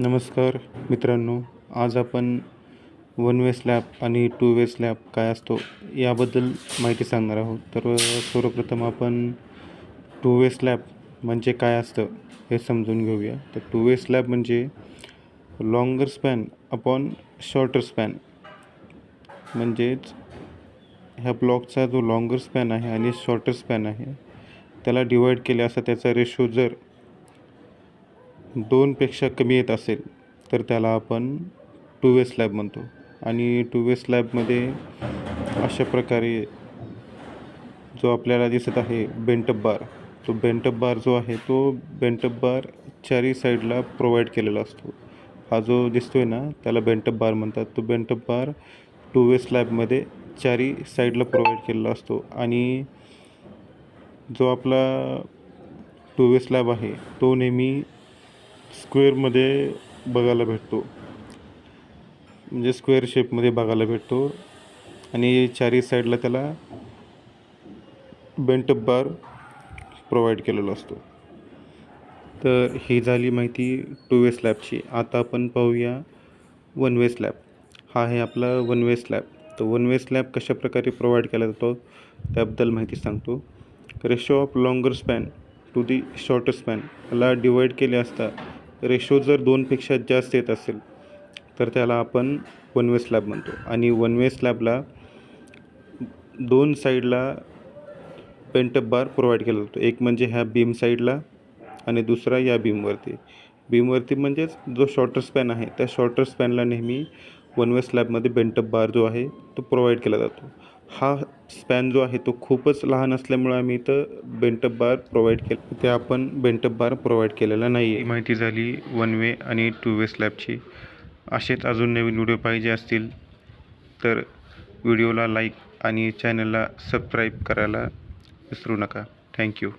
नमस्कार मित्रांनो, आज आपण वन वे स्लॅब आणि टू वे स्लॅब काय असतो याबद्दल माहिती सांगणार आहोत. तर सर्वप्रथम आपण टू वे स्लॅब म्हणजे काय असतं हे समजून घेऊया. तर टू वे स्लॅब म्हणजे longer span upon shorter span. म्हणजेच ह्या ब्लॉकचा जो लॉंगर स्पॅन आहे आणि शॉर्टर स्पॅन आहे त्याला डिवाईड केले असता त्याचा रेशो जर 2पेक्षा कमी येत असेल तर त्याला आपण टू वे स्लॅब म्हणतो. आणि टू वे स्लॅबमध्ये अशा प्रकारे जो आपल्याला दिसत आहे बेंटअप बार, तो बेंटअप बार जो आहे तो बेंटअप बार चारी साईडला प्रोव्हाइड केलेला असतो. हा जो दिसतोय ना त्याला बेंटअप बार म्हणतात. तो बेंटअप बार टू वे स्लॅबमध्ये चारी साईडला प्रोव्हाइड केलेला असतो. आणि जो आपला टू वे स्लॅब आहे तो नेहमी स्क्वेअरमध्ये बघायला भेटतो, म्हणजे स्क्वेअर शेपमध्ये बघायला भेटतो. आणि चारी साईडला त्याला बेंटअप बार प्रोव्हाइड केलेला असतो. तर ही झाली माहिती टू वे स्लॅबची. आता आपण पाहूया वन वे स्लॅब. हा आहे आपला वन वे स्लॅब. तर वन वे स्लॅब कशाप्रकारे प्रोव्हाइड केला जातो त्याबद्दल माहिती सांगतो. Ratio of longer span to the shorter span याला डिवाईड केले असता रेशो जर 2पेक्षा जास्त येत असेल तर त्याला आपण वन वे स्लॅब म्हणतो. आणि वन वे स्लॅबला 2 साईडला पेंटअप बार प्रोव्हाइड केला जातो. एक म्हणजे ह्या बीम साईडला आणि दुसरा या बीमवरती म्हणजेच जो शॉर्टर स्पॅन आहे त्या शॉर्टर स्पॅनला नेहमी वन वे स्लॅबमध्ये बेंटअप बार जो आहे तो प्रोव्हाइड केला जातो. हा स्पॅन जो आहे तो खूपच लहान असल्यामुळे आम्ही इथं बेंटअप बार प्रोव्हाइड केला, ते आपण बेंटअप बार प्रोव्हाइड केलेला नाही आहे. माहिती झाली वन वे आणि टू वे स्लॅबची. असेच अजून नवीन व्हिडिओ पाहिजे असतील तर व्हिडिओला लाईक आणि चॅनलला सबस्क्राईब करायला विसरू नका. थँक्यू.